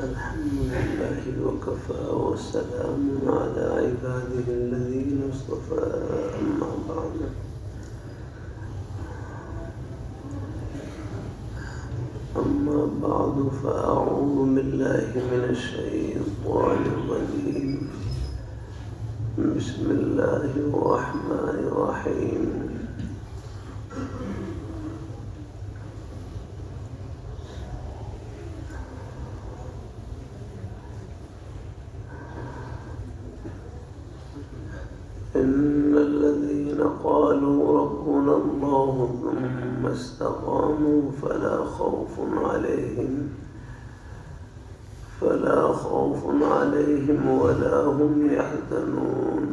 الحمد لله وكفى وسلام على عباده الذين اصطفى أما بعد فأعوذ بالله من الشيطان الرجيم بسم الله الرحمن الرحيم إن الذين قالوا ربنا الله ثم استقاموا فلا خوف عليهم ولا هم يحزنون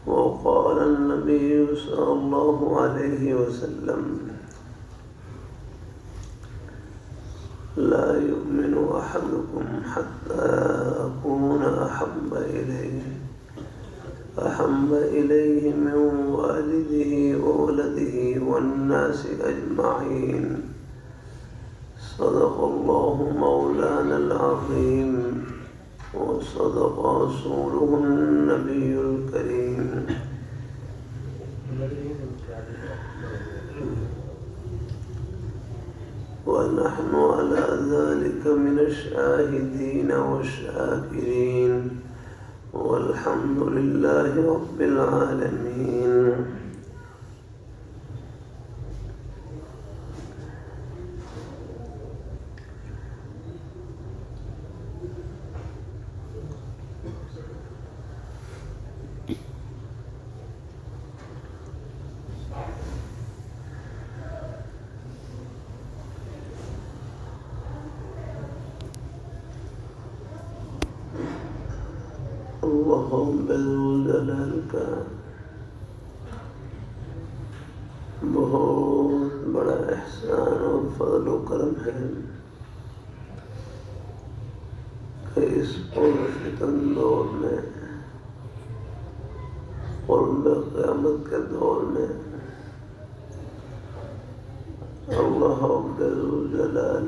وقال النبي صلى الله عليه وسلم لا يؤمن أحدكم حتى أكون أحب إليه من والده وولده والناس أجمعين صدق الله مولانا العظيم وصدق رسوله النبي الكريم ونحن على ذلك من الشاهدين والشاكرين والحمد لله رب العالمين اللہ ذوالجلال کا بہت بڑا احسان اور فضل و کرم ہے کہ اس پرفتن دور میں قرب قیامت کے دور میں اللہ ذوالجلال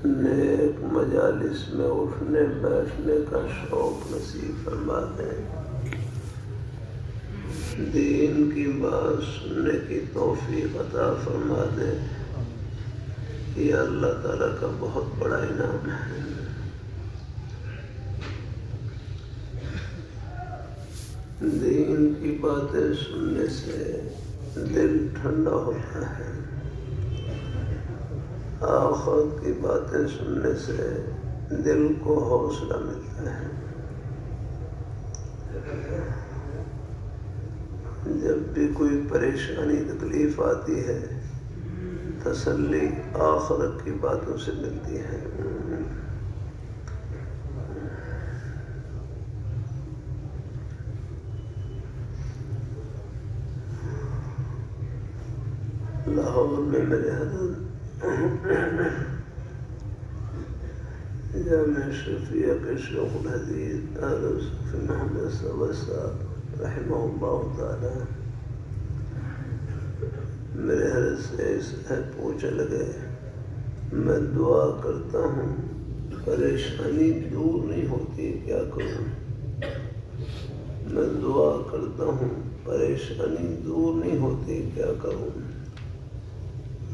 نیک مجالس میں اٹھنے بیٹھنے کا شوق نصیب فرما دیں، دین کی بات سننے کی توفیق عطا فرما دیں، یہ اللہ تعالیٰ کا بہت بڑا انعام ہے۔ دین کی باتیں سننے سے دل ٹھنڈا ہوتا ہے، آخرت کی باتیں سننے سے دل کو حوصلہ ملتا ہے۔ جب بھی کوئی پریشانی تکلیف آتی ہے تسلی آخرت کی باتوں سے ملتی ہے۔ لاہور میں میرے حضرت جامع شفیع کے شیخ الحدیث صوفی محمد صاحب رحمہ اللہ تعالی میرے حضرت سے پوچھنے لگے، میں دعا کرتا ہوں پریشانی دور نہیں ہوتی، کیا کروں؟ میں دعا کرتا ہوں پریشانی دور نہیں ہوتی، کیا کروں؟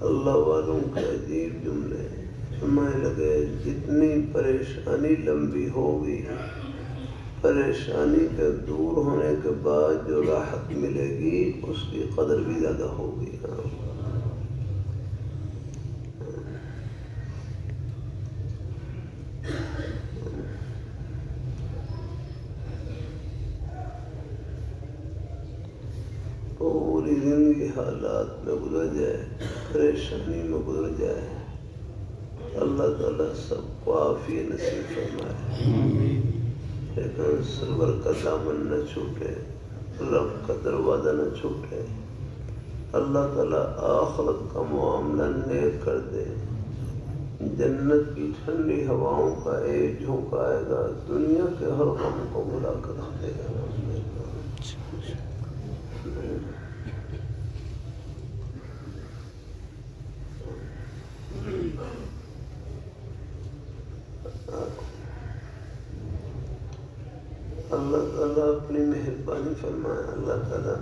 اللہ والوں کے عجیب جملے سمجھ لگے، جتنی پریشانی لمبی ہوگی پریشانی کے دور ہونے کے بعد جو راحت ملے گی اس کی قدر بھی زیادہ ہوگی۔ پوری زندگی حالات میں گزر جائے، پریشانی میں گزر جائے، اللہ تعالیٰ سب کو عافیت نصیب فرمائے، لیکن سرور کا دامن نہ چھوٹے، رب کا دروازہ نہ چھوٹے، اللہ تعالیٰ آخرت کا معاملہ نیک کر دے، جنت کی ٹھنڈی ہواؤں کا ایک جھونکا آئے گا، دنیا کے ہر غم کو بھلا کر رکھ دے گا۔ پریشانی فرمائے اللہ تعالیٰ،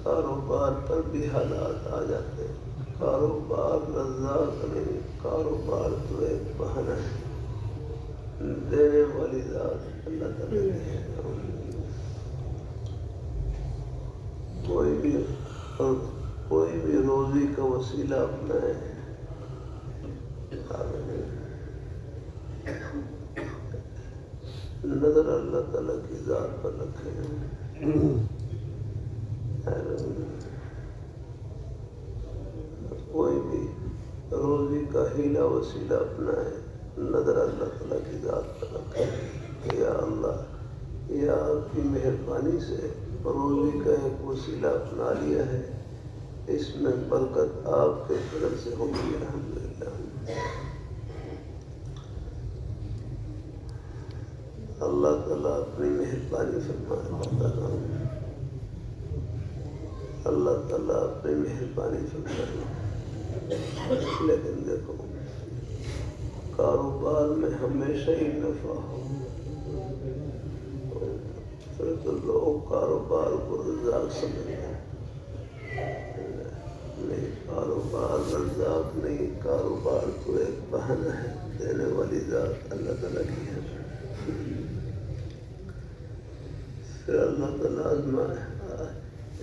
کاروبار پر بھی حالات آ جاتے ہیں، کاروبار رزاق نہیں، کاروبار تو ایک بہانہ ہے، دینے والی ذات اللہ تعالیٰ کی ہے۔ کوئی بھی روزی کا وسیلہ اپنائے، نظر اللہ تعالیٰ کی ذات پر رکھیں، کوئی بھی روزی کا ہیلا وسیلہ اپنائے، نظر اللہ تعالیٰ کی ذات پر رکھیں۔ یا اللہ، یا آپ کی مہربانی سے روزی کا ایک وسیلہ اپنا لیا ہے، اس میں برکت آپ کے طرف سے ہوگی الحمدللہ۔ اللہ تعالیٰ اپنی مہربانی فرمائے، اللہ تعالیٰ اپنی مہربانی فرمائے۔ لیکن دیکھو، کاروبار میں ہمیشہ ہی نفع ہو، پھر تو لوگ کاروبار کو رزاق سمجھتے ہیں۔ نہیں، کاروبار رزاق نہیں، کاروبار تو ایک بہانہ ہے، دینے والی ذات اللہ تعالیٰ کی ہے۔ پھر اللہ تعالیٰ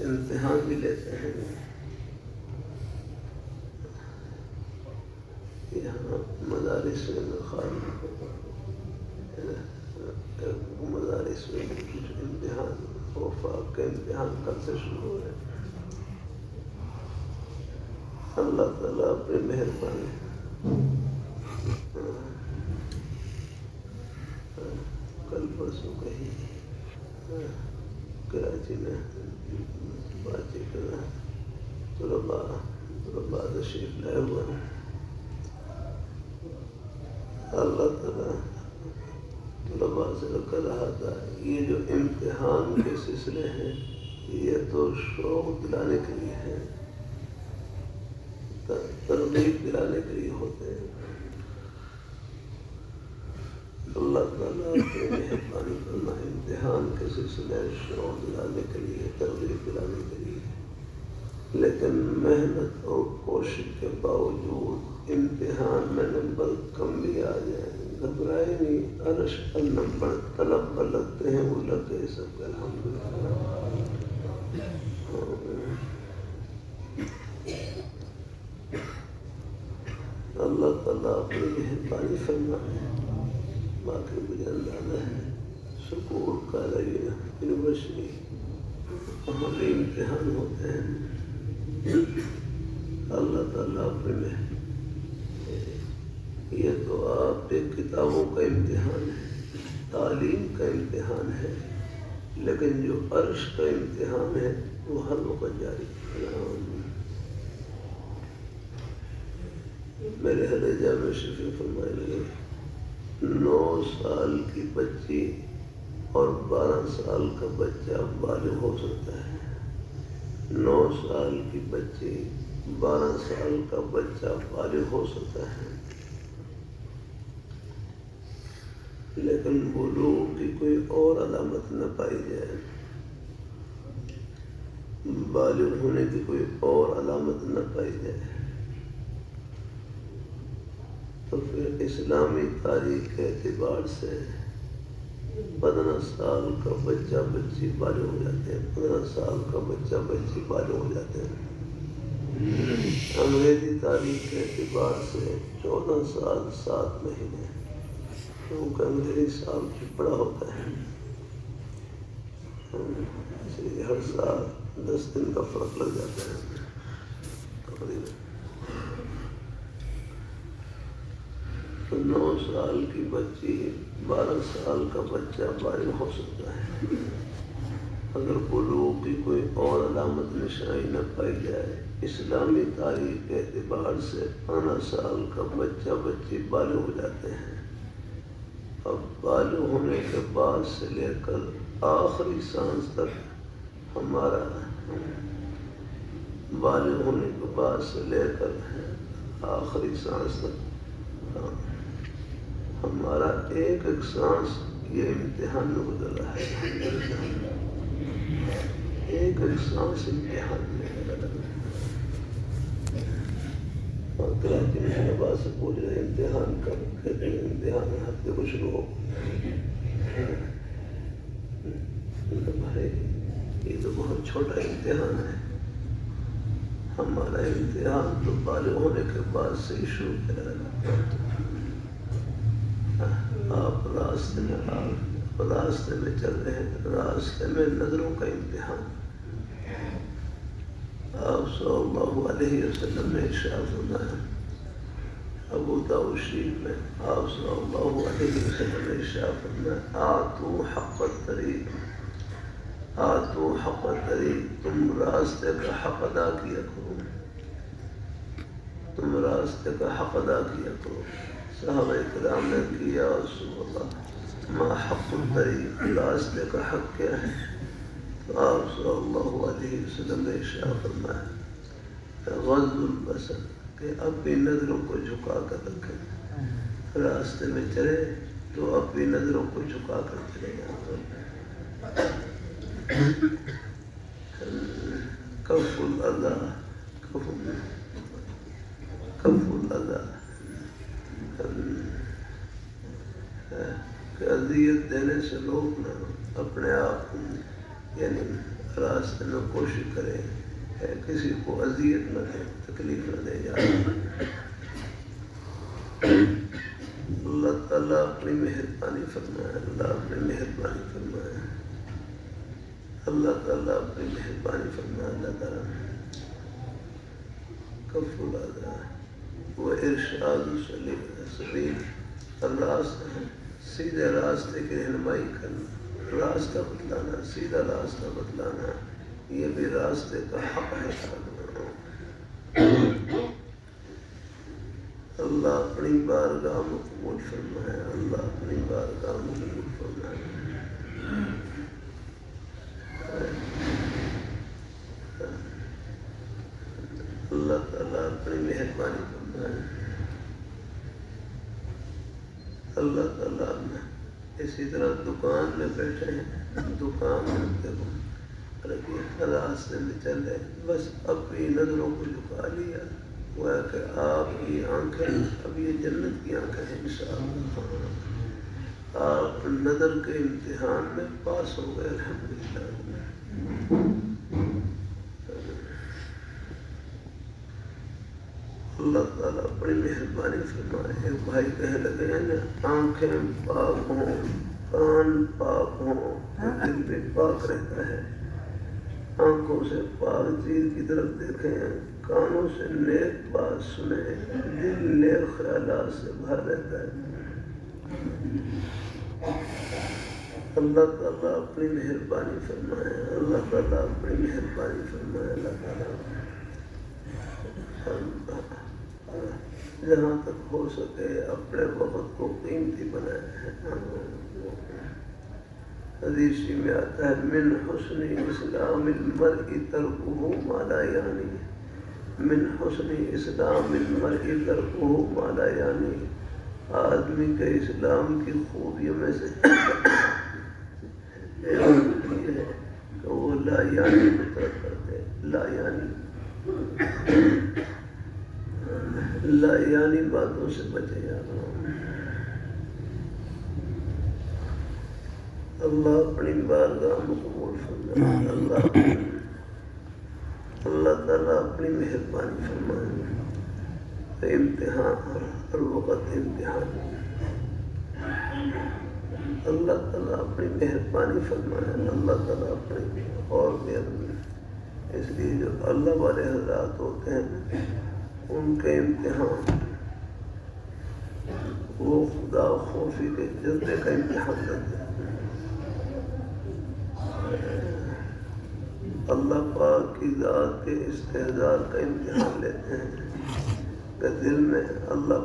امتحان بھی لیتے ہیں۔ یہاں مدارس میں مدارس میں امتحان، وفاق کے امتحان کل سے شروع ہو رہے ہیں۔ اللہ تعالیٰ اپنی مہربانی، کل پرسوں کہیں کراچی میں بات کرنا، طلباء تشریف لائے ہوئے ہیں۔ اللہ تعالیٰ طلباء سے کر رہا تھا، یہ جو امتحان کے سلسلے ہیں یہ تو شوق دلانے کے لیے ہے، ترغیب دلانے کے لیے ہوتے ہیں۔ اللہ تعالیٰ اپنی مہربانی فرمائے، امتحان کے سلسلے شوق دلانے کے لیے، ترغیب دلانے کے لیے، لیکن محنت اور کوشش کے باوجود امتحان میں نمبر کم بھی آ جائیں، گھبرائے نہیں، عرش پر نمبر طلب پر لگتے ہیں، وہ لگ گئے سب کا الحمدللہ۔ اللہ تعالیٰ اپنی مہربانی فرمائے۔ باقی مجھے اندازہ ہے سکول کالج یونیورسٹی وہاں بھی امتحان ہوتے ہیں، اللہ تعالیٰ اپنے یہ تو آپ کے کتابوں کا امتحان ہے، تعلیم کا امتحان ہے، لیکن جو عرش کا امتحان ہے وہ ہر وقت جاری ہے۔ میرے حلیجہ میں شفیع فرمائے لگے، 9 سال کی بچی اور 12 سال کا بچہ بالغ ہو سکتا ہے، 9 سال کی بچی 12 سال کا بچہ بالغ ہو سکتا ہے، لیکن بلوغ کی کوئی اور علامت نہ پائی جائے، بالغ ہونے کی کوئی اور علامت نہ پائی جائے، تو پھر اسلامی تاریخ کے اعتبار سے 15 سال کا بچہ بچی بالغ ہو جاتے ہیں، 15 سال کا بچہ بچی بالغ ہو جاتے ہیں۔ انگریزی تاریخ کے اعتبار سے 14 سال 7 مہینے، کیونکہ انگریزی سال بڑا ہوتا ہے، اس لیے ہر سال 10 دن کا فرق لگ جاتا ہے تقریباً۔ 9 سال کی بچی 12 سال کا بچہ بالغ ہو سکتا ہے، اگر بلوغ کی کوئی اور علامت نشانی نہ پائی جائے۔ اسلامی تاریخ کے اعتبار سے 15 سال کا بچہ بچی بالغ ہو جاتے ہیں، اب بالغ ہونے کے بعد سے لے کر آخری سانس تک ہمارا، بالغ ہونے کے بعد سے لے کر آخری سانس تک ہمارا ایک ایک سانس یہ امتحان میں گزرا ہے، ایک سانس امتحان میں اور کراچی میں شہباز سے پوچھ رہے امتحان کب، کہتے ہیں امتحان ہفتے کو شروع ہو۔ بھائی یہ تو بہت چھوٹا امتحان ہے، ہمارا امتحان تو بالغ ہونے کے بعد سے ہی شروع کیا جاتا۔ آپ راستے میں چل رہے ہیں، راستے میں نظروں کا امتحان۔ آپ صلی اللہ علیہ وسلم نے ارشاد فرمایا، ابو داؤد شریف میں آپ صلی اللہ علیہ وسلم نے ارشاد فرمایا، آتو حق الطریق، آتو حق الطریق، تم راستے کا حق ادا کیا کرو، تم راستے کا حق ادا کیا کرو۔ صحابہ کرام نے کیا، رسول اللہ ما حق الطریق، راستے کا حق کیا ہے؟ تو آپ صلی اللہ علیہ وسلم نے ارشاد فرمایا، غض البصر، کہ اپنی نظروں کو جھکا کر رکھیں، راستے میں چلے تو اپنی نظروں کو جھکا کر چلے جائیں۔ کف الاذی، کف الاذی، کہ اذیت دینے سے روکنا، اپنے آپ یعنی راستے میں کوشش کریں کسی کو اذیت نہ دے، تکلیف نہ دے جائے۔ اللہ تعالیٰ اپنی مہربانی فرمائے، اللہ اپنی مہربانی فرمائے، اللہ تعالیٰ اپنی مہربانی فرمائے۔ اللہ تعالیٰ کف الاذی و ارشاد السبیل، راستہ سیدھے راستے کی رہنمائی کرنا، راستہ بتلانا، سیدھا راستہ بتلانا، یہ بھی راستے کا حق ہے۔ اللہ اپنی بارگاہ میں قبول فرمائے، اللہ اپنی بارگاہ میں قبول فرمائے۔ اللہ تعالیٰ اپنی مہربانی فرمائے۔ اللہ تعالیٰ اسی طرح دکان میں بیٹھے ہیں، دکان میں دیکھو راستے میں چل رہے، بس اپنی نظروں کو جھکا لیا، وہ ہے کہ آپ کی آنکھیں اب یہ جنت کی آنکھیں ہیں انشاءاللہ، آپ نظر کے امتحان میں پاس ہو گئے الحمدللہ۔ اللہ تعالیٰ بڑی مہربانی فرمائے۔ ایک بھائی کہنے لگے ہیں نا، آنکھیں پاک ہوں، کان پاک ہوں تو دل بھی پاک رہتا ہے۔ آنکھوں سے پاک چیز کی طرف دیکھیں، کانوں سے نیک بات سنیں، دل نیک خیالات سے بھر رہتا ہے۔ اللہ تعالیٰ اپنی مہربانی فرمائے، اللہ تعالیٰ اپنی مہربانی فرمائے۔ اللہ تعالیٰ جہاں تک ہو سکے اپنے وقت کو قیمتی بنائے ہیں۔ حدیث میں آتا ہے، من حسن اسلام المرء ترکہ ما لا یعنی، من حسن اسلام المرء ترکہ ما لا یعنی، آدمی کے اسلام کی خوبیوں میں سے یہ ہے کہ وہ لا یعنی کو ترک کرتے، لا یعنی باتوں سے بچے جانا۔ اللہ اپنی بارگاہ میں قبول فرمائے، اللہ تعالیٰ اپنی مہربانی فرمائے۔ امتحان ہر وقت امتحان، اللہ تعالیٰ اپنی مہربانی فرمائے، اللہ تعالیٰ اپنی اور مہربانی۔ اس لیے جو اللہ والے حضرات ہوتے ہیں ان کے امتحان وہ خدا خوفی کے جذبے کا امتحان لیتے ہیں۔ اللہ پاک کی ذات کے استحضار کا امتحان لیتے ہیں کہ دل میں اللہ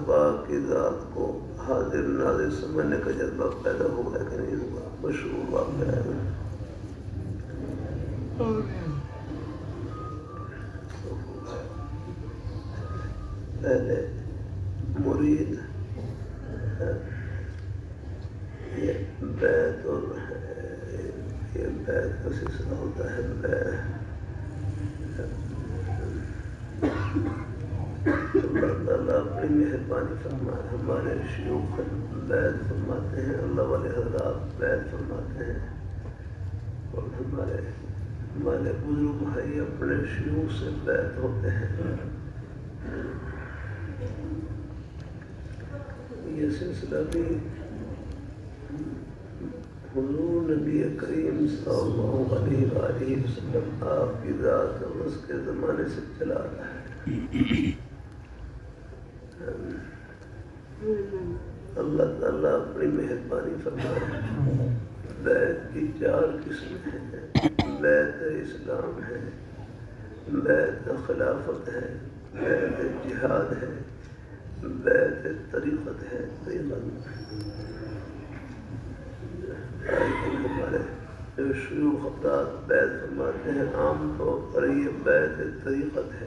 پاک کی ذات کو حاضر ناظر سمجھنے کا جذبہ پیدا ہوا ہے کہ نہیں ہوا، مشہور واقعہ ہے۔ پہلے مرید یہ بیت اور یہ بیت کا سلسلہ ہوتا ہے اللہ تعالیٰ اپنی مہربانی فرمائے. ہمارے شیوخ بیت فرماتے ہیں, اللہ والے حضرات بیت فرماتے ہیں, اور ہمارے بزرگ بھائی اپنے شیوخ سے بیت ہوتے ہیں. یہ سلسلہ بھی حضور نبی کریم صلی اللہ علیہ وآلہ وسلم آپ کی ذات اقدس کے زمانے سے چلا رہا ہے. اللہ تعالیٰ اپنی مہربانی فرمائے. بیت کی 4 قسمیں ہیں. بیت اسلام ہے, بیت خلافت ہے, بیت جہاد ہے, بیت طریقت ہے. ہمارے شیوخ حضرات بیت فرماتے ہیں, عام طور پر یہ بیت طریقت ہے.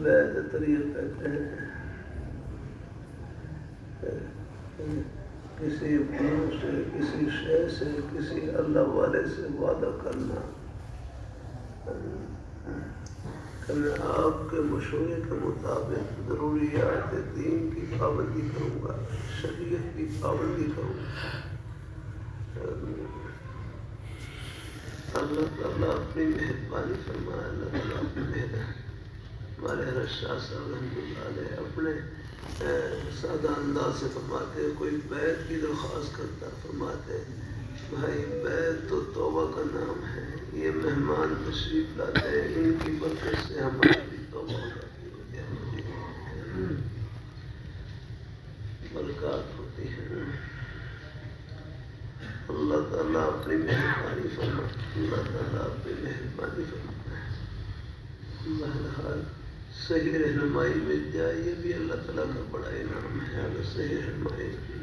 بیت طریقت کہتے ہیں کسی بزرگ سے, کسی شے سے, کسی اللہ والے سے وعدہ کرنا کہ میں آپ کے مشورے کے مطابق ضروریات دین کی پابندی کروں گا, شریعت کی پابندی کروں گا. اللہ تعالیٰ اپنی مہربانی فرمائے. اللہ تعالیٰ اپنی مہربانی. ہمارے حضرت شاہ صاحب رحمۃ اللہ علیہ اپنے سادہ انداز سے فرماتے ہیں, کوئی بیت کی درخواست کرتا فرماتے ہیں بھائی بیت تو توبہ کا نام ہے, یہ مہمان تشریف لاتے ہیں, ان کی برکت سے ہماری توبہ ہو جاتی ہے, برکات ہوتی ہے. اللہ تعالیٰ اپنی مہربانی فرمائے. اللہ تعالیٰ اپنی مہربانی فرمائے. بہرحال صحیح رہنمائی مل جائے یہ بھی اللہ تعالیٰ کا بڑا انعام ہے. اگر صحیح رہنمائی ملی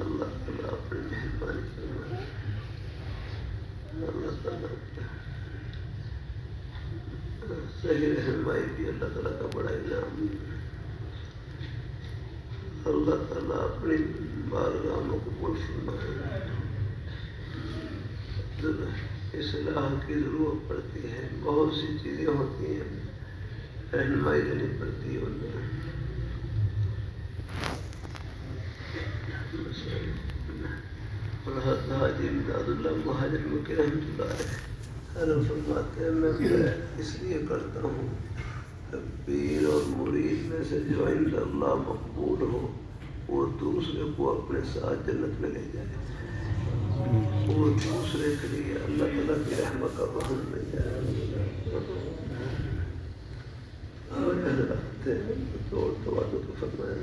اللہ تعالیٰ اپنی مہربانی فرمائے. اللہ تعالیٰ صحیح رہنمائی بھی اللہ تعالیٰ کا بڑا انعام ہے. اللہ تعالیٰ اپنی بارگاہ میں قبول فرمائے. اصلاح کی ضرورت پڑتی ہے, بہت سی چیزیں ہوتی ہیں, رہنمائی دینی پڑتی ہے انہیں. حاجی امداد اللہ مہاجر مکی رحمۃ اللہ علیہ فرماتے ہیں میں اس لیے کرتا ہوں کہ پیر اور مرید میں سے جو عند اللہ مقبول ہو وہ دوسرے کو اپنے ساتھ جنت میں لے جائے. وہ دوسرے کے لیے اللہ تعالیٰ کی رحمت کا بہن بن جائے. فرمائے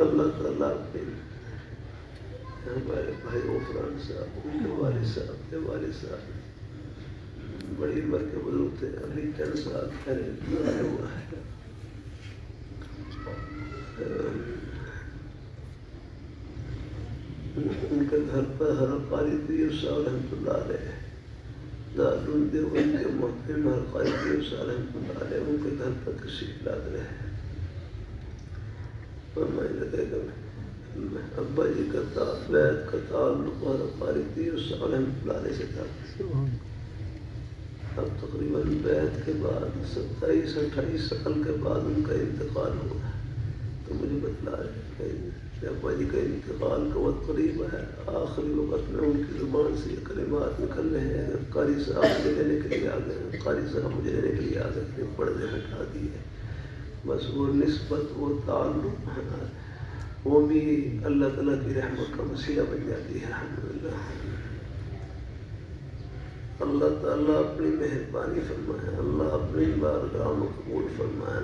اللہ تعالیٰ ہمارے بھائی غفران صاحب, ان کے والد صاحب کے والد صاحب بڑی عمر کے بزرگ تھے, ابھی 10 سال پہلے گزارا ہوا ہے. ان کے گھر پر حضرت قاری پیر صاحب رحمۃ اللہ علیہ دارالعلوم دیوبند کے محترم حضرت قاری پیر صاحب رحمۃ اللہ علیہ ان کے گھر پر تشریف لاتے رہے. فرمانے لگے کہ ابا جی کا بیت کا تعلق حضرت قاری پیر صاحب رحمۃ اللہ علیہ سے تھا. اب تقریباً بیت کے بعد 27-28 سال کے بعد ان کا انتقال ہوا تو مجھے بتلا رہے کہ ابا جی کا انتقال کا وقت قریب ہے. آخری وقت میں ان کی زبان سے یہ کلمات نکل رہے ہیں, قاری صاحب مجھے لینے کے لیے آ گئے, قاری صاحب مجھے لینے کے لیے آ گئے, پردے ہٹا دیے. بس وہ نسبت, وہ تعلق وہ بھی اللہ تعالیٰ کی رحمت کا وسیلہ بن جاتی ہے. الحمدللہ اللہ تعالیٰ اپنی مہربانی فرمائے. اللہ اپنی بارگاہ میں قبول فرمائے.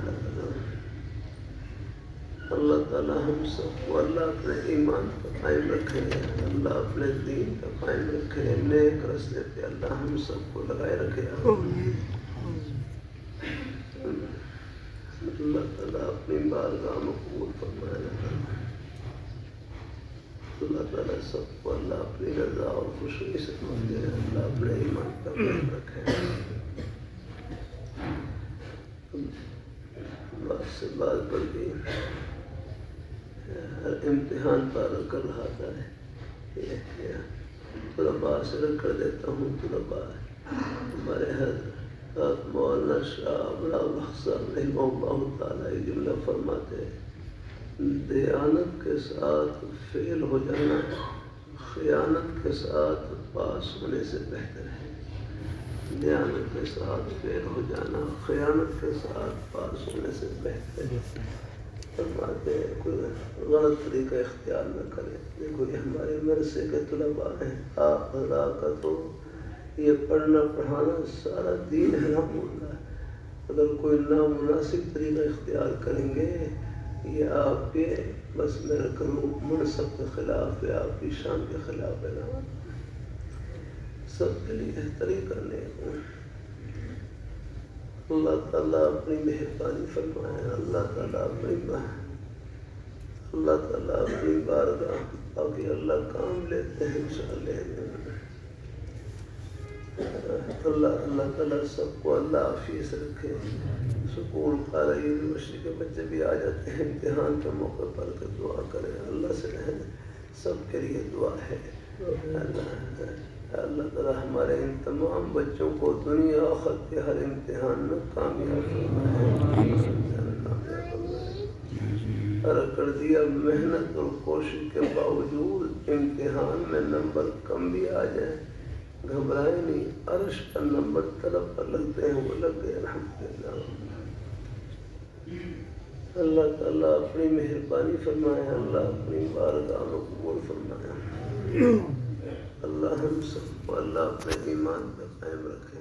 اللہ تعالیٰ ہم سب کو اللہ اپنے ایمان پر قائم رکھے, اللہ اپنے دین پر قائم رکھے, نیک راستے پہ اللہ ہم سب کو لگائے رکھے. اللہ تعالیٰ اپنی بارگاہ میں قبول فرمائے. اللہ تعالیٰ سب کو اللہ اپنی رضا اور خوشی سے دے. اللہ اپنے ایمان پر قائم رکھے. بات پر بھی ہر امتحان پار کر رہا تھا طلباء سے کر دیتا ہوں. طلباء ہمارے حضرت مولانا شاہ بڑا بخصر رحمہ اللہ تعالیٰ یہ جملہ فرماتے ہیں: دیانت کے ساتھ فیل ہو جانا خیانت کے ساتھ پاس ہونے سے بہتر ہے. دیانت کے ساتھ فیل ہو جانا خیانت کے ساتھ پاس ہونے سے بہتر ہے. فرماتے ہیں کوئی غلط طریقہ اختیار نہ کرے. دیکھو یہ ہمارے مدرسے کے طلباء ہیں. آپ حضرات کا تو یہ پڑھنا پڑھانا سارا دین ہے الحمدللہ. اگر کوئی نامناسب طریقہ اختیار کریں گے یہ آپ کے بس میرا کروں منصب کے خلاف ہے, آپ کی شان کے خلاف ہے. نا سب کے لیے بہتری کرنے کو اللہ تعالیٰ اپنی مہربانی فرمائے. اللہ تعالیٰ اپنی بارگاہ باقی اللہ کام لیتے ہیں انشاءاللہ. اللہ تعالیٰ سب کو اللہ عافیت سے رکھے. سکول قاعدہ یونیورسٹی کے بچے بھی آ جاتے ہیں امتحان کے موقع پر کہ دعا کریں. اللہ سے سب کے لیے دعا ہے. اللہ تعالیٰ ہمارے ان تمام بچوں کو دنیا آخرت کے ہر امتحان میں کامیاب کر دیا. محنت اور کوشش کے باوجود امتحان میں نمبر کم بھی آ جائیں گھبرائیں نہیں. عرش کا نمبر طلب پر لگتے ہیں وہ لگ گئے الحمدللہ. اللہ تعالیٰ اپنی مہربانی فرمائے. اللہ اپنی بارگاہ میں قبول فرمائے. اللہ ہم سب کو اللہ اپنے ایمان پہ قائم رکھے.